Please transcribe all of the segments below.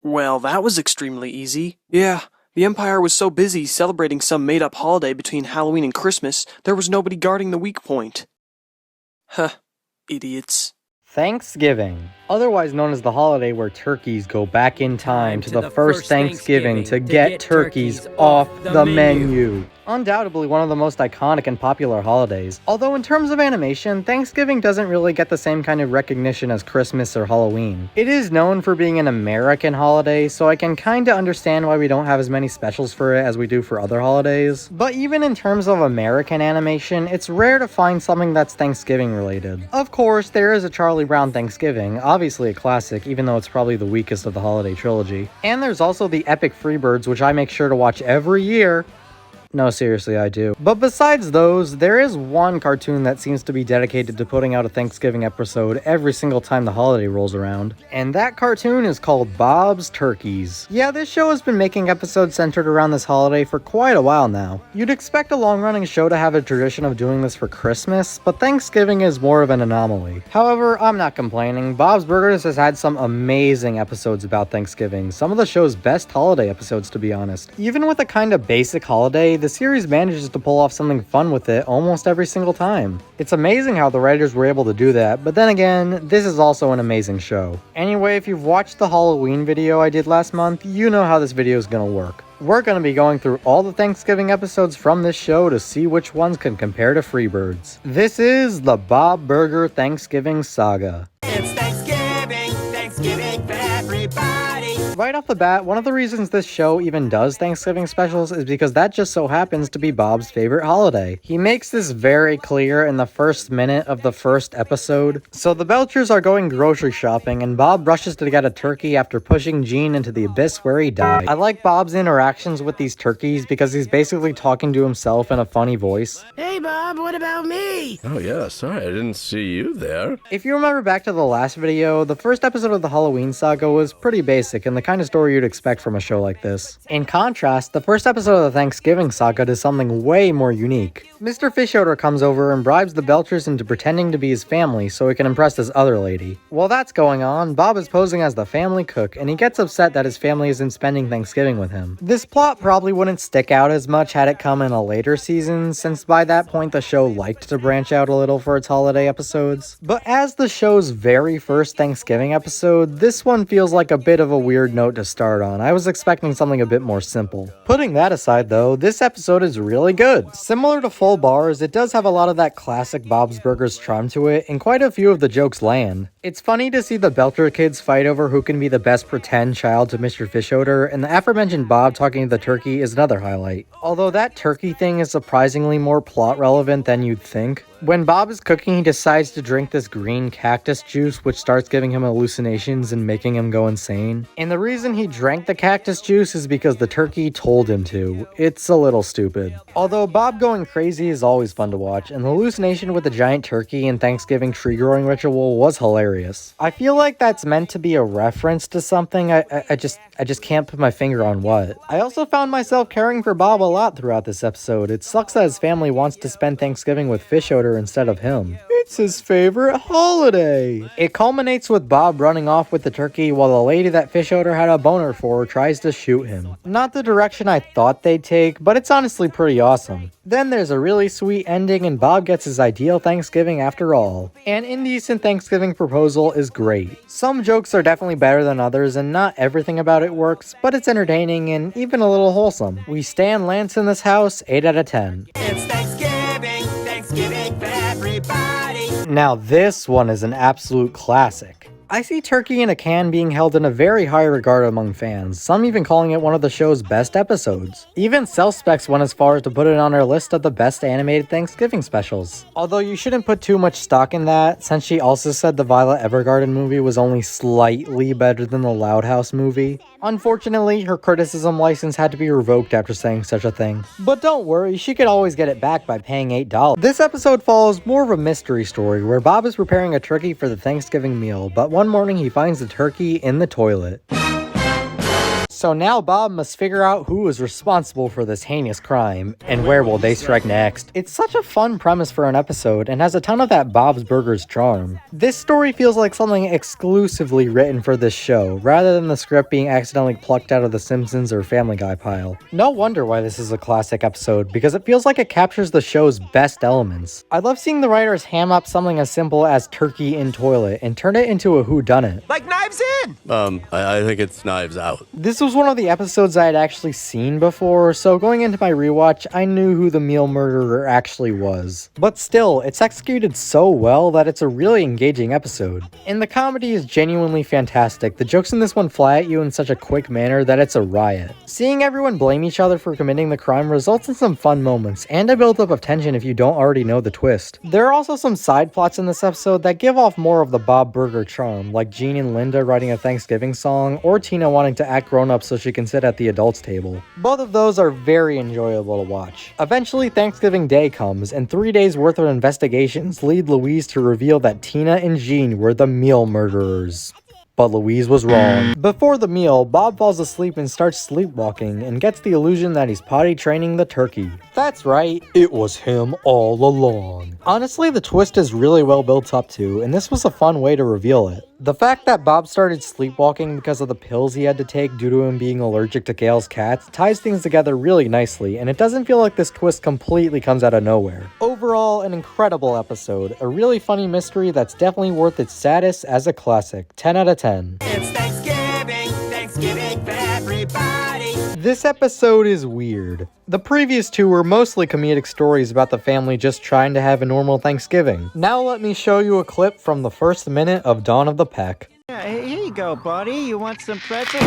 Well, that was extremely easy. Yeah, the Empire was so busy celebrating some made-up holiday between Halloween and Christmas, there was nobody guarding the weak point. Huh, idiots. Thanksgiving, otherwise known as the holiday where turkeys go back in time to the first Thanksgiving to get turkeys off the menu. Undoubtedly one of the most iconic and popular holidays, although in terms of animation, Thanksgiving doesn't really get the same kind of recognition as Christmas or Halloween. It is known for being an American holiday, so I can kinda understand why we don't have as many specials for it as we do for other holidays. But even in terms of American animation, it's rare to find something that's Thanksgiving related. Of course, there is a Charlie Brown Thanksgiving, obviously a classic, even though it's probably the weakest of the holiday trilogy. And there's also the epic Freebirds, which I make sure to watch every year. No, seriously, I do. But besides those, there is one cartoon that seems to be dedicated to putting out a Thanksgiving episode every single time the holiday rolls around. And that cartoon is called Bob's Turkeys. Yeah, this show has been making episodes centered around this holiday for quite a while now. You'd expect a long-running show to have a tradition of doing this for Christmas, but Thanksgiving is more of an anomaly. However, I'm not complaining. Bob's Burgers has had some amazing episodes about Thanksgiving, some of the show's best holiday episodes, to be honest. Even with a kind of basic holiday, the series manages to pull off something fun with it almost every single time. It's amazing how the writers were able to do that, but then again, this is also an amazing show. Anyway, if you've watched the Halloween video I did last month, you know how this video is gonna work. We're gonna be going through all the Thanksgiving episodes from this show to see which ones can compare to Freebirds. This is the Bob Burger Thanksgiving Saga. It's Thanksgiving for everybody. Right off the bat, one of the reasons this show even does Thanksgiving specials is because that just so happens to be Bob's favorite holiday. He makes this very clear in the first minute of the first episode. So the Belchers are going grocery shopping and Bob rushes to get a turkey after pushing Gene into the abyss where he died. I like Bob's interactions with these turkeys because he's basically talking to himself in a funny voice. Hey Bob, what about me? Oh yeah, sorry, I didn't see you there. If you remember back to the last video, the first episode of the Halloween saga was pretty basic and the kind of story you'd expect from a show like this. In contrast, the first episode of the Thanksgiving saga does something way more unique. Mr. Fishoder comes over and bribes the Belchers into pretending to be his family so he can impress this other lady. While that's going on, Bob is posing as the family cook and he gets upset that his family isn't spending Thanksgiving with him. This plot probably wouldn't stick out as much had it come in a later season, since by that point the show liked to branch out a little for its holiday episodes. But as the show's very first Thanksgiving episode, this one feels like a bit of a weird note to start on. I was expecting something a bit more simple. Putting that aside though, this episode is really good. Similar to Full Bars, it does have a lot of that classic Bob's Burgers charm to it, and quite a few of the jokes land. It's funny to see the Belcher kids fight over who can be the best pretend child to Mr. Fishoder, and the aforementioned Bob talking to the turkey is another highlight. Although that turkey thing is surprisingly more plot relevant than you'd think. When Bob is cooking, he decides to drink this green cactus juice, which starts giving him hallucinations and making him go insane. And the reason he drank the cactus juice is because the turkey told him to. It's a little stupid. Although Bob going crazy is always fun to watch, and the hallucination with the giant turkey and Thanksgiving tree growing ritual was hilarious. I feel like that's meant to be a reference to something, I just can't put my finger on what. I also found myself caring for Bob a lot throughout this episode. It sucks that his family wants to spend Thanksgiving with Fishoder instead of him. It's his favorite holiday. It culminates with Bob running off with the turkey while the lady that Fishoder had a boner for tries to shoot him. Not the direction I thought they'd take, but it's honestly pretty awesome. Then there's a really sweet ending and Bob gets his ideal Thanksgiving after all. An indecent Thanksgiving proposal is great. Some jokes are definitely better than others and not everything about it works, but it's entertaining and even a little wholesome. We stand Lance in this house 8 out of 10. It's Thanksgiving for everybody. Now this one is an absolute classic. I see Turkey in a Can being held in a very high regard among fans, some even calling it one of the show's best episodes. Even Cell-Specs went as far as to put it on her list of the best animated Thanksgiving specials. Although you shouldn't put too much stock in that, since she also said the Violet Evergarden movie was only slightly better than the Loud House movie. Unfortunately, her criticism license had to be revoked after saying such a thing. But don't worry, she could always get it back by paying $8. This episode follows more of a mystery story where Bob is preparing a turkey for the Thanksgiving meal, but one morning he finds the turkey in the toilet. So now Bob must figure out who is responsible for this heinous crime, and where will they strike next. It's such a fun premise for an episode, and has a ton of that Bob's Burgers charm. This story feels like something exclusively written for this show, rather than the script being accidentally plucked out of the Simpsons or Family Guy pile. No wonder why this is a classic episode, because it feels like it captures the show's best elements. I love seeing the writers ham up something as simple as turkey in toilet, and turn it into a whodunit. Like Knives In! I think it's Knives Out. This was one of the episodes I had actually seen before, so going into my rewatch, I knew who the meal murderer actually was. But still, it's executed so well that it's a really engaging episode. And the comedy is genuinely fantastic. The jokes in this one fly at you in such a quick manner that it's a riot. Seeing everyone blame each other for committing the crime results in some fun moments, and a buildup of tension if you don't already know the twist. There are also some side plots in this episode that give off more of the Bob Burger charm, like Gene and Linda writing a Thanksgiving song, or Tina wanting to act grown up so she can sit at the adults table. Both of those are very enjoyable to watch. Eventually, Thanksgiving Day comes, and 3 days worth of investigations lead Louise to reveal that Tina and Gene were the meal murderers. But Louise was wrong. Before the meal, Bob falls asleep and starts sleepwalking and gets the illusion that he's potty training the turkey. That's right, it was him all along. Honestly, the twist is really well built up to, and this was a fun way to reveal it. The fact that Bob started sleepwalking because of the pills he had to take due to him being allergic to Gail's cats ties things together really nicely, and it doesn't feel like this twist completely comes out of nowhere. Overall, an incredible episode, a really funny mystery that's definitely worth its status as a classic. 10 out of 10. It's Thanksgiving, Thanksgiving for everybody. This episode is weird. The previous two were mostly comedic stories about the family just trying to have a normal Thanksgiving. Now let me show you a clip from the first minute of Dawn of the Peck. Yeah, here you go, buddy. You want some pretzels?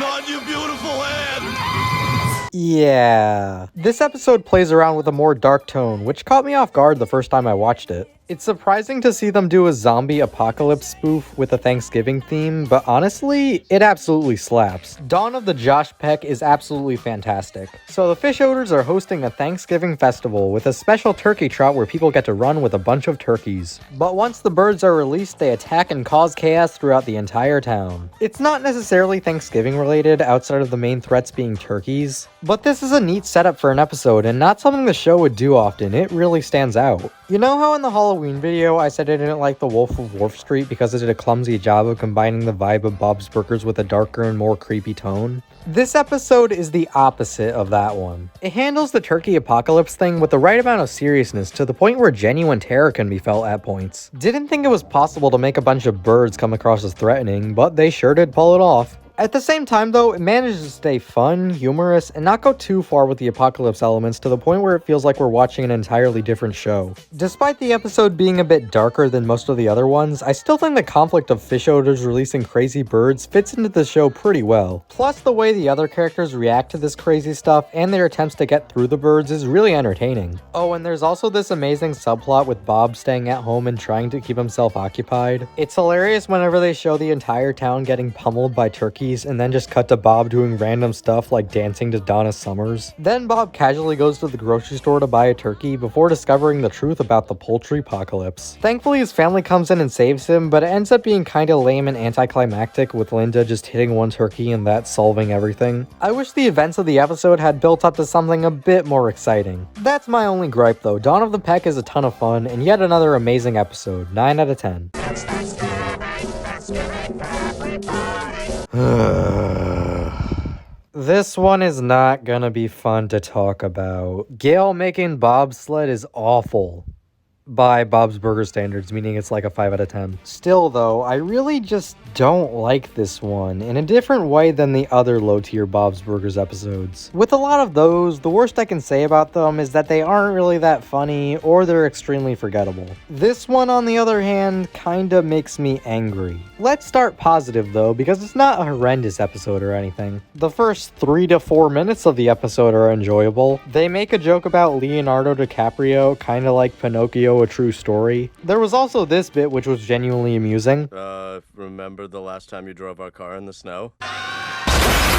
Not you beautiful head! Yeah. This episode plays around with a more dark tone, which caught me off guard the first time I watched it. It's surprising to see them do a zombie apocalypse spoof with a Thanksgiving theme, but honestly, it absolutely slaps. Dawn of the Josh Peck is absolutely fantastic. So the Fish Odors are hosting a Thanksgiving festival with a special turkey trot where people get to run with a bunch of turkeys. But once the birds are released, they attack and cause chaos throughout the entire town. It's not necessarily Thanksgiving related outside of the main threats being turkeys, but this is a neat setup for an episode and not something the show would do often. It really stands out. You know how in the Halloween video I said I didn't like The Wolf of Wharf Street because it did a clumsy job of combining the vibe of Bob's Burgers with a darker and more creepy tone? This episode is the opposite of that one. It handles the turkey apocalypse thing with the right amount of seriousness to the point where genuine terror can be felt at points. Didn't think it was possible to make a bunch of birds come across as threatening, but they sure did pull it off. At the same time though, it manages to stay fun, humorous, and not go too far with the apocalypse elements to the point where it feels like we're watching an entirely different show. Despite the episode being a bit darker than most of the other ones, I still think the conflict of Fish Odors releasing crazy birds fits into the show pretty well. Plus, the way the other characters react to this crazy stuff and their attempts to get through the birds is really entertaining. Oh, and there's also this amazing subplot with Bob staying at home and trying to keep himself occupied. It's hilarious whenever they show the entire town getting pummeled by turkeys and then just cut to Bob doing random stuff like dancing to Donna Summers. Then Bob casually goes to the grocery store to buy a turkey before discovering the truth about the poultry apocalypse. Thankfully his family comes in and saves him, but it ends up being kinda lame and anticlimactic with Linda just hitting one turkey and that solving everything. I wish the events of the episode had built up to something a bit more exciting. That's my only gripe though. Dawn of the Peck is a ton of fun and yet another amazing episode. 9 out of 10. This one is not gonna be fun to talk about. Gail making bobsled is awful. By Bob's Burger standards, meaning it's like a 5 out of 10. Still though, I really just don't like this one in a different way than the other low-tier Bob's Burgers episodes. With a lot of those, the worst I can say about them is that they aren't really that funny or they're extremely forgettable. This one, on the other hand, kinda makes me angry. Let's start positive though, because it's not a horrendous episode or anything. The first 3 to 4 minutes of the episode are enjoyable. They make a joke about Leonardo DiCaprio, kinda like Pinocchio, a true story. There was also this bit which was genuinely amusing. Remember the last time you drove our car in the snow?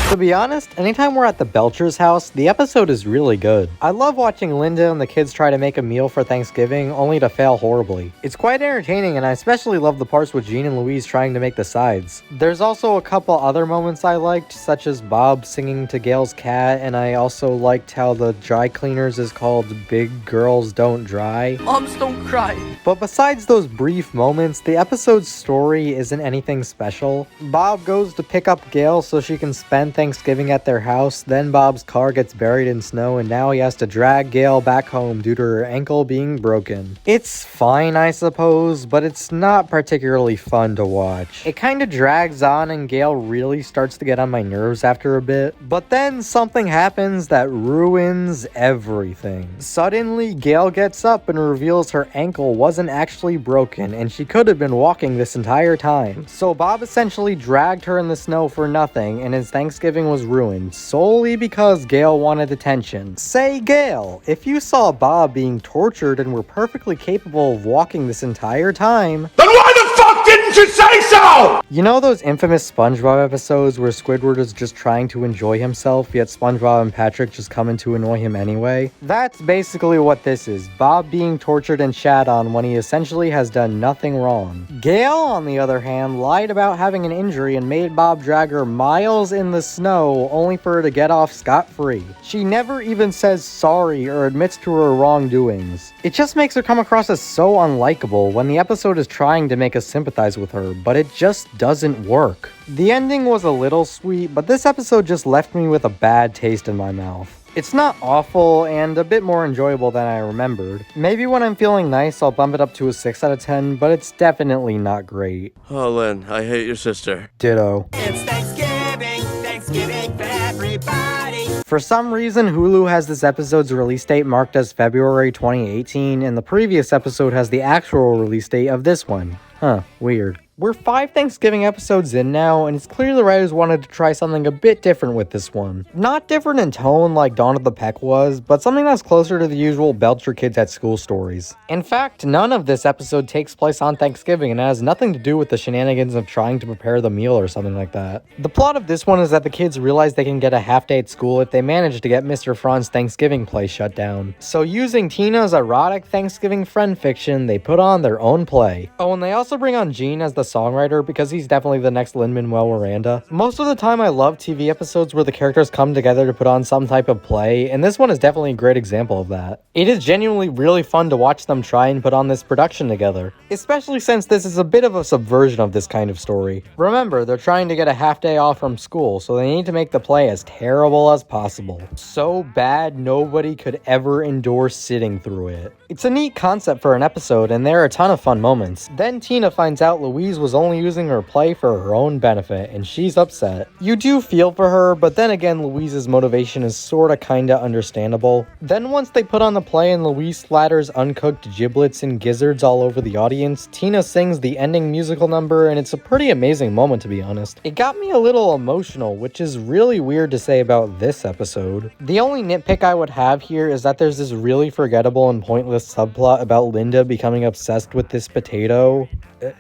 To be honest, anytime we're at the Belcher's house, the episode is really good. I love watching Linda and the kids try to make a meal for Thanksgiving, only to fail horribly. It's quite entertaining, and I especially love the parts with Jean and Louise trying to make the sides. There's also a couple other moments I liked, such as Bob singing to Gail's cat, and I also liked how the dry cleaners is called Big Girls Don't Dry. Moms don't cry. But besides those brief moments, the episode's story isn't anything special. Bob goes to pick up Gail so she can spend Thanksgiving at their house, then Bob's car gets buried in snow and now he has to drag Gail back home due to her ankle being broken. It's fine, I suppose, but it's not particularly fun to watch. It kinda drags on and Gail really starts to get on my nerves after a bit, but then something happens that ruins everything. Suddenly, Gail gets up and reveals her ankle wasn't actually broken and she could have been walking this entire time. So Bob essentially dragged her in the snow for nothing and his Thanksgiving was ruined solely because Gail wanted attention. Say, Gail, if you saw Bob being tortured and were perfectly capable of walking this entire time, Then why the fuck didn't you say so? you know those infamous SpongeBob episodes where Squidward is just trying to enjoy himself, yet SpongeBob and Patrick just come in to annoy him anyway? That's basically what this is, Bob being tortured and shat on when he essentially has done nothing wrong. Gail, on the other hand, lied about having an injury and made Bob drag her miles in the snow only for her to get off scot-free. She never even says sorry or admits to her wrongdoings. It just makes her come across as so unlikable when the episode is trying to make us sympathize with her, but it just doesn't work. The ending was a little sweet, but this episode just left me with a bad taste in my mouth. It's not awful and a bit more enjoyable than I remembered. Maybe when I'm feeling nice, I'll bump it up to a 6 out of 10, but it's definitely not great. Oh, Lynn, I hate your sister. Ditto. It's Thanksgiving, Thanksgiving for everybody. For some reason, Hulu has this episode's release date marked as February 2018, and the previous episode has the actual release date of this one. Huh, weird. We're 5 Thanksgiving episodes in now, and it's clear the writers wanted to try something a bit different with this one. Not different in tone like Dawn of the Peck was, but something that's closer to the usual Belcher kids at school stories. In fact, none of this episode takes place on Thanksgiving and has nothing to do with the shenanigans of trying to prepare the meal or something like that. The plot of this one is that the kids realize they can get a half day at school if they manage to get Mr. Franz's Thanksgiving play shut down. So using Tina's erotic Thanksgiving friend fiction, they put on their own play. Oh, and they also bring on Gene as the songwriter because he's definitely the next Lin-Manuel Miranda. Most of the time I love TV episodes where the characters come together to put on some type of play, and this one is definitely a great example of that. It is genuinely really fun to watch them try and put on this production together, especially since this is a bit of a subversion of this kind of story. Remember, they're trying to get a half day off from school, so they need to make the play as terrible as possible. So bad nobody could ever endure sitting through it. It's a neat concept for an episode, and there are a ton of fun moments. Then Tina finds out Louise was only using her play for her own benefit, and she's upset. You do feel for her, but then again, Louise's motivation is sorta kinda understandable. Then once they put on the play and Louise splatters uncooked giblets and gizzards all over the audience, Tina sings the ending musical number, and it's a pretty amazing moment, to be honest. It got me a little emotional, which is really weird to say about this episode. The only nitpick I would have here is that there's this really forgettable and pointless subplot about Linda becoming obsessed with this potato.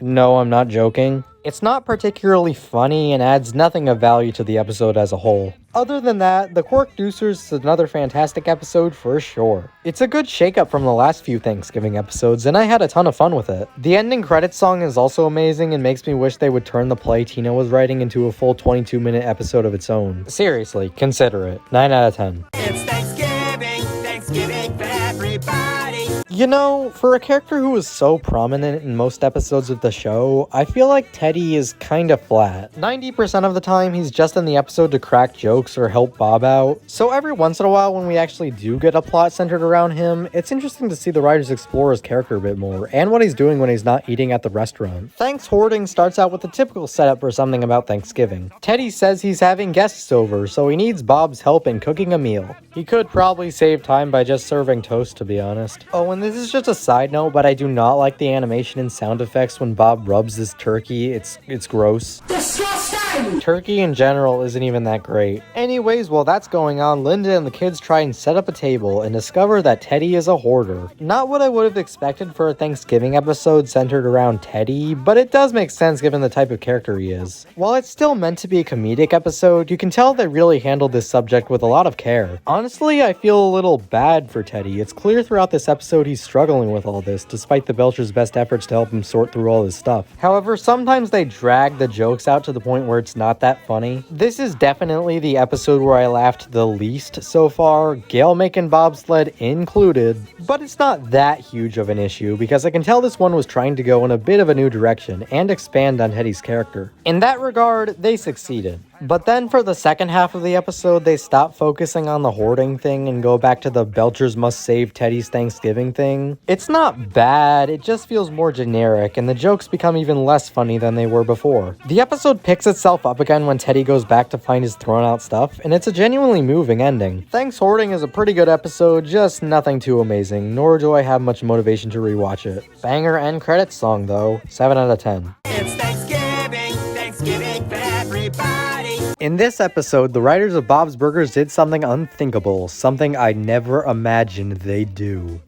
No, I'm not joking. It's not particularly funny and adds nothing of value to the episode as a whole. Other than that, the Quirk-Ducers is another fantastic episode for sure. It's a good shakeup from the last few Thanksgiving episodes, and I had a ton of fun with it. The ending credits song is also amazing and makes me wish they would turn the play Tina was writing into a full 22-minute episode of its own. Seriously, consider it. 9 out of 10. It's Thanksgiving, Thanksgiving for everybody. You know, for a character who is so prominent in most episodes of the show, I feel like Teddy is kinda flat. 90% of the time, he's just in the episode to crack jokes or help Bob out. So every once in a while, when we actually do get a plot centered around him, it's interesting to see the writers explore his character a bit more, and what he's doing when he's not eating at the restaurant. Thanks-Hoarding starts out with a typical setup for something about Thanksgiving. Teddy says he's having guests over, so he needs Bob's help in cooking a meal. He could probably save time by just serving toast, to be honest. Oh, and this is just a side note, but I do not like the animation and sound effects when Bob rubs this turkey. It's gross. Turkey in general isn't even that great. Anyways, while that's going on, Linda and the kids try and set up a table and discover that Teddy is a hoarder. Not what I would have expected for a Thanksgiving episode centered around Teddy, but it does make sense given the type of character he is. While it's still meant to be a comedic episode, you can tell they really handled this subject with a lot of care. Honestly, I feel a little bad for Teddy. It's clear throughout this episode he's struggling with all this, despite the Belchers' best efforts to help him sort through all his stuff. However, sometimes they drag the jokes out to the point where it's not that funny. This is definitely the episode where I laughed the least so far, Gail making bobsled included, but it's not that huge of an issue because I can tell this one was trying to go in a bit of a new direction and expand on Teddy's character. In that regard, they succeeded. But then for the second half of the episode, they stop focusing on the hoarding thing and go back to the Belchers must save Teddy's Thanksgiving thing. It's not bad, it just feels more generic, and the jokes become even less funny than they were before. The episode picks itself up again when Teddy goes back to find his thrown out stuff, and it's a genuinely moving ending. Thanks-Hoarding is a pretty good episode, just nothing too amazing, nor do I have much motivation to rewatch it. Banger end credits song though, 7 out of 10. It's Thanksgiving, Thanksgiving for everybody. In this episode, the writers of Bob's Burgers did something unthinkable, something I never imagined they'd do.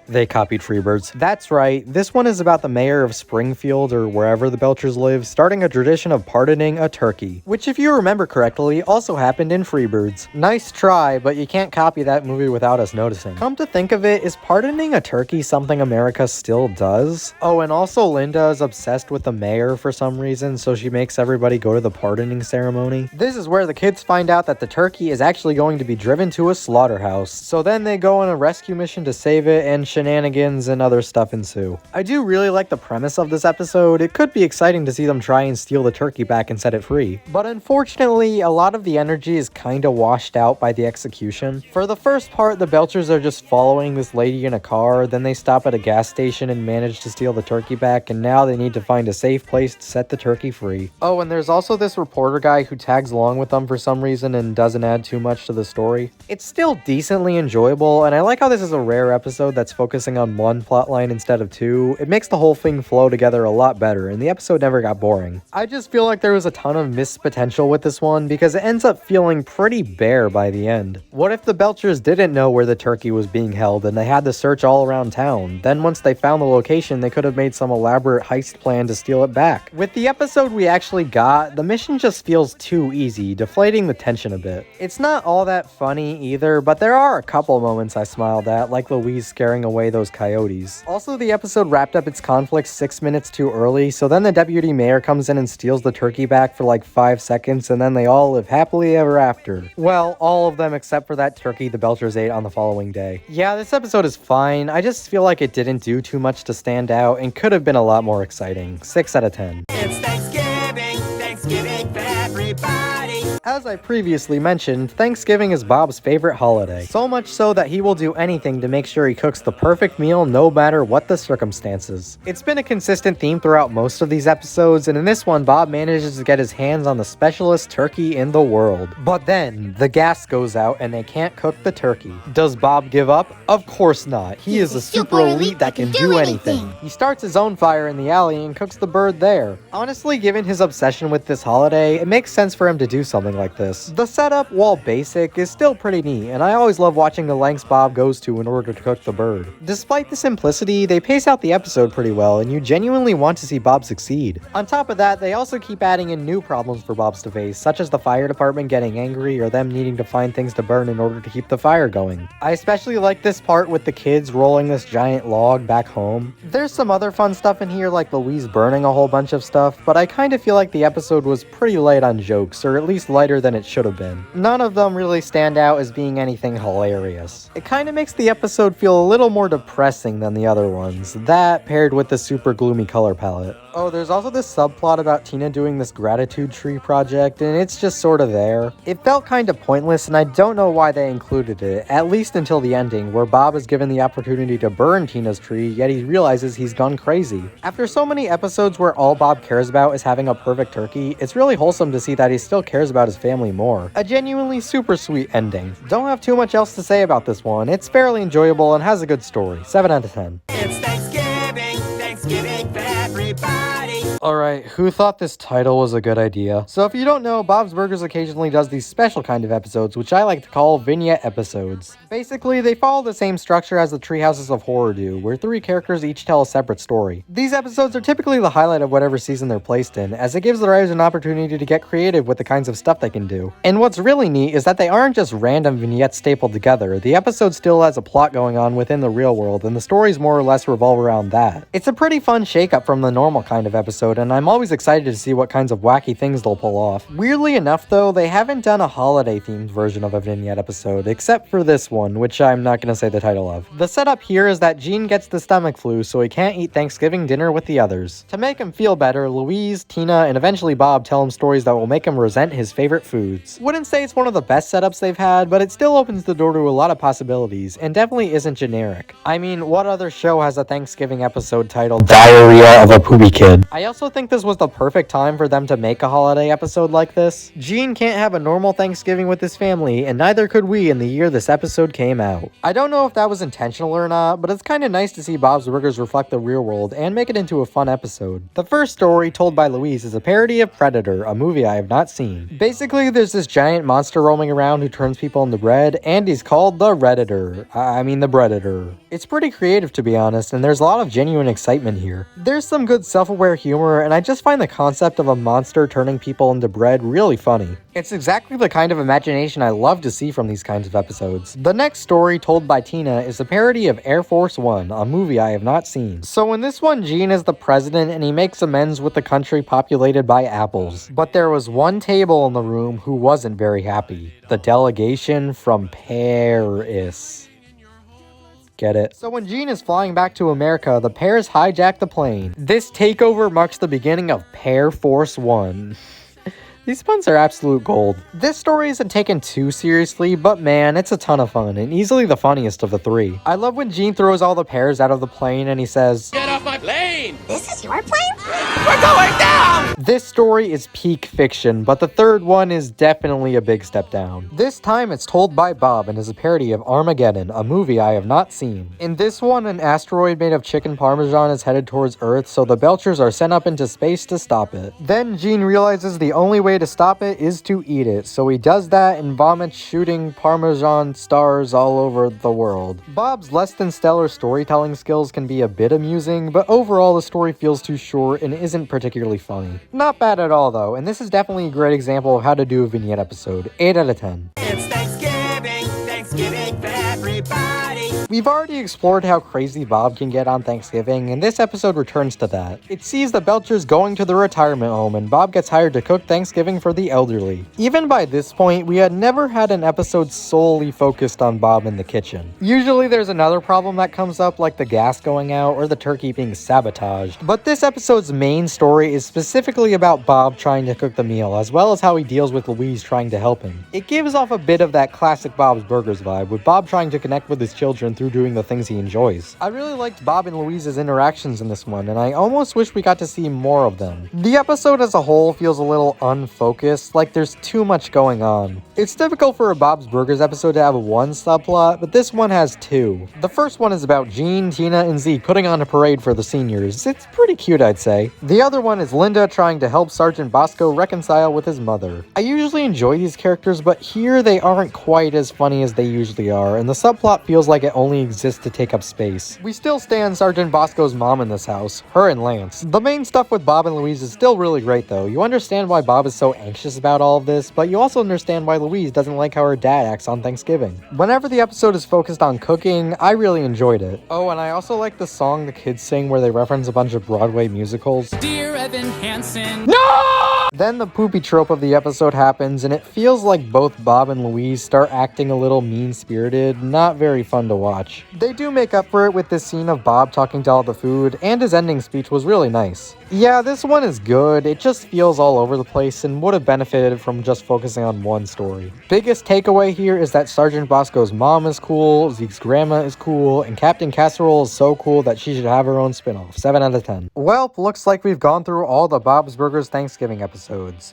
They copied Freebirds. That's right, this one is about the mayor of Springfield, or wherever the Belchers live, starting a tradition of pardoning a turkey, which if you remember correctly, also happened in Freebirds. Nice try, but you can't copy that movie without us noticing. Come to think of it, is pardoning a turkey something America still does? Oh, and also Linda is obsessed with the mayor for some reason, so she makes everybody go to the pardoning ceremony. This is where the kids find out that the turkey is actually going to be driven to a slaughterhouse, so then they go on a rescue mission to save it, and shenanigans and other stuff ensue. I do really like the premise of this episode. It could be exciting to see them try and steal the turkey back and set it free. But unfortunately, a lot of the energy is kinda washed out by the execution. For the first part, the Belchers are just following this lady in a car, then they stop at a gas station and manage to steal the turkey back, and now they need to find a safe place to set the turkey free. Oh, and there's also this reporter guy who tags along with them for some reason and doesn't add too much to the story. It's still decently enjoyable, and I like how this is a rare episode that's focusing on one plotline instead of two. It makes the whole thing flow together a lot better, and the episode never got boring. I just feel like there was a ton of missed potential with this one because it ends up feeling pretty bare by the end. What if the Belchers didn't know where the turkey was being held and they had to search all around town? Then once they found the location, they could have made some elaborate heist plan to steal it back. With the episode we actually got, the mission just feels too easy, deflating the tension a bit. It's not all that funny either, but there are a couple moments I smiled at, like Louise scaring away those coyotes. Also, the episode wrapped up its conflict 6 minutes too early, so then the deputy mayor comes in and steals the turkey back for like 5 seconds, and then they all live happily ever after. Well, all of them except for that turkey the Belchers ate on the following day. Yeah, this episode is fine. I just feel like it didn't do too much to stand out and could have been a lot more exciting. 6 out of 10. It's Thanksgiving, Thanksgiving for everybody. As I previously mentioned, Thanksgiving is Bob's favorite holiday. So much so that he will do anything to make sure he cooks the perfect meal no matter what the circumstances. It's been a consistent theme throughout most of these episodes, and in this one, Bob manages to get his hands on the specialest turkey in the world. But then, the gas goes out and they can't cook the turkey. Does Bob give up? Of course not. He is a super elite that can do anything. He starts his own fire in the alley and cooks the bird there. Honestly, given his obsession with this holiday, it makes sense for him to do something like this. The setup, while basic, is still pretty neat, and I always love watching the lengths Bob goes to in order to cook the bird. Despite the simplicity, they pace out the episode pretty well, and you genuinely want to see Bob succeed. On top of that, they also keep adding in new problems for Bob's to face, such as the fire department getting angry or them needing to find things to burn in order to keep the fire going. I especially like this part with the kids rolling this giant log back home. There's some other fun stuff in here, like Louise burning a whole bunch of stuff, but I kind of feel like the episode was pretty light on jokes, or at least lighter than it should have been. None of them really stand out as being anything hilarious. It kind of makes the episode feel a little more depressing than the other ones, that paired with the super gloomy color palette. Oh, there's also this subplot about Tina doing this gratitude tree project, and it's just sort of there. It felt kind of pointless, and I don't know why they included it, at least until the ending, where Bob is given the opportunity to burn Tina's tree, yet he realizes he's gone crazy. After so many episodes where all Bob cares about is having a perfect turkey, it's really wholesome to see that he still cares about his family more. A genuinely super sweet ending. Don't have too much else to say about this one. It's fairly enjoyable and has a good story. 7 out of 10. It's Thanksgiving, Thanksgiving for everybody. Alright, who thought this title was a good idea? So if you don't know, Bob's Burgers occasionally does these special kind of episodes, which I like to call vignette episodes. Basically, they follow the same structure as the Treehouses of Horror do, where 3 characters each tell a separate story. These episodes are typically the highlight of whatever season they're placed in, as it gives the writers an opportunity to get creative with the kinds of stuff they can do. And what's really neat is that they aren't just random vignettes stapled together. The episode still has a plot going on within the real world, and the stories more or less revolve around that. It's a pretty fun shake-up from the normal kind of episode, and I'm always excited to see what kinds of wacky things they'll pull off. Weirdly enough though, they haven't done a holiday-themed version of a vignette episode, except for this one, which I'm not gonna say the title of. The setup here is that Gene gets the stomach flu, so he can't eat Thanksgiving dinner with the others. To make him feel better, Louise, Tina, and eventually Bob tell him stories that will make him resent his favorite foods. Wouldn't say it's one of the best setups they've had, but it still opens the door to a lot of possibilities, and definitely isn't generic. I mean, what other show has a Thanksgiving episode titled Diarrhea of a Poopy Kid? I also think this was the perfect time for them to make a holiday episode like this. Gene can't have a normal Thanksgiving with his family, and neither could we in the year this episode came out. I don't know if that was intentional or not, but it's kinda nice to see Bob's Burgers reflect the real world and make it into a fun episode. The first story, told by Louise, is a parody of Predator, a movie I have not seen. Basically, there's this giant monster roaming around who turns people into bread, and he's called the Redditor. The Predator. It's pretty creative, to be honest, and there's a lot of genuine excitement here. There's some good self-aware humor, and I just find the concept of a monster turning people into bread really funny. It's exactly the kind of imagination I love to see from these kinds of episodes. The next story, told by Tina, is a parody of Air Force One, a movie I have not seen. So in this one, Gene is the president and he makes amends with the country populated by apples. But there was one table in the room who wasn't very happy. The delegation from Paris. Get it? So when Gene is flying back to America, the Pears hijack the plane. This takeover marks the beginning of Pear Force One. These puns are absolute gold. This story isn't taken too seriously, but man, it's a ton of fun, and easily the funniest of the 3. I love when Gene throws all the pears out of the plane and he says, Get off my plane! This is your plane? We're going down! This story is peak fiction, but the third one is definitely a big step down. This time it's told by Bob and is a parody of Armageddon, a movie I have not seen. In this one, an asteroid made of chicken parmesan is headed towards Earth, so the Belchers are sent up into space to stop it. Then Gene realizes the only way to stop it is to eat it, so he does that and vomits shooting parmesan stars all over the world. Bob's less than stellar storytelling skills can be a bit amusing, but overall the story feels too short and isn't particularly funny. Not bad at all though, and this is definitely a great example of how to do a vignette episode. 8 out of 10. It's Thanksgiving, Thanksgiving for everybody. We've already explored how crazy Bob can get on Thanksgiving, and this episode returns to that. It sees the Belchers going to the retirement home, and Bob gets hired to cook Thanksgiving for the elderly. Even by this point, we had never had an episode solely focused on Bob in the kitchen. Usually there's another problem that comes up, like the gas going out or the turkey being sabotaged. But this episode's main story is specifically about Bob trying to cook the meal, as well as how he deals with Louise trying to help him. It gives off a bit of that classic Bob's Burgers vibe, with Bob trying to connect with his children through doing the things he enjoys. I really liked Bob and Louise's interactions in this one, and I almost wish we got to see more of them. The episode as a whole feels a little unfocused, like there's too much going on. It's difficult for a Bob's Burgers episode to have one subplot, but this one has 2. The first one is about Gene, Tina, and Zeke putting on a parade for the seniors. It's pretty cute, I'd say. The other one is Linda trying to help Sergeant Bosco reconcile with his mother. I usually enjoy these characters, but here they aren't quite as funny as they usually are, and the subplot feels like it only exists to take up space. We still stand Sergeant Bosco's mom in this house, her and Lance. The main stuff with Bob and Louise is still really great though. You understand why Bob is so anxious about all of this, but you also understand why Louise doesn't like how her dad acts on Thanksgiving. Whenever the episode is focused on cooking, I really enjoyed it. Oh, and I also like the song the kids sing where they reference a bunch of Broadway musicals. Dear Evan Hansen. No! Then the poopy trope of the episode happens, and it feels like both Bob and Louise start acting a little mean-spirited, not very fun to watch. They do make up for it with this scene of Bob talking to all the food, and his ending speech was really nice. Yeah, this one is good, it just feels all over the place and would have benefited from just focusing on one story. Biggest takeaway here is that Sergeant Bosco's mom is cool, Zeke's grandma is cool, and Captain Casserole is so cool that she should have her own spin-off. 7 out of 10. Well, looks like we've gone through all the Bob's Burgers Thanksgiving episodes.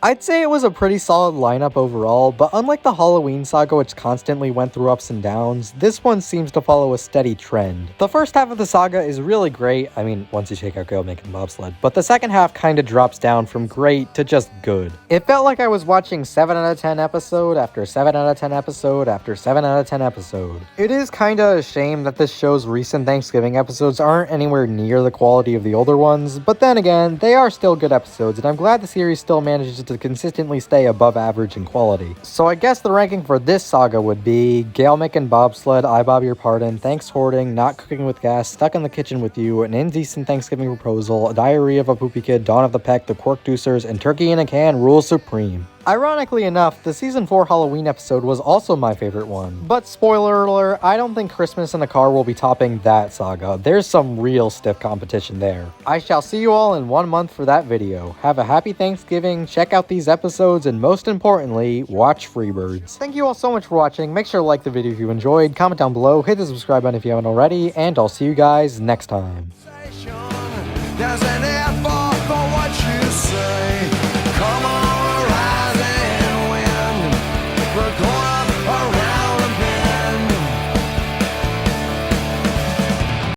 I'd say it was a pretty solid lineup overall, but unlike the Halloween saga which constantly went through ups and downs, this one seems to follow a steady trend. The first half of the saga is really great, I mean, once you take out Gail making bobsled, but the second half kinda drops down from great to just good. It felt like I was watching 7 out of 10 episode after 7 out of 10 episode after 7 out of 10 episode. It is kinda a shame that this show's recent Thanksgiving episodes aren't anywhere near the quality of the older ones, but then again, they are still good episodes, and I'm glad the series still manages to consistently stay above average in quality. So I guess the ranking for this saga would be Gail making bobsled, I Bob Your Pardon, Thanks-Hoarding, Not Cooking with Gas, Stuck in the Kitchen with You, An Indecent Thanksgiving Proposal, Diary of a Poopy Kid, Dawn of the Peck, The Quirk-Ducers, and Turkey in a Can rules supreme. Ironically enough, the Season 4 Halloween episode was also my favorite one. But spoiler alert, I don't think Christmas in the Car will be topping that saga. There's some real stiff competition there. I shall see you all in 1 month for that video. Have a happy Thanksgiving, check out these episodes, and most importantly, watch Freebirds. Thank you all so much for watching. Make sure to like the video if you enjoyed, comment down below, hit the subscribe button if you haven't already, and I'll see you guys next time. Doesn't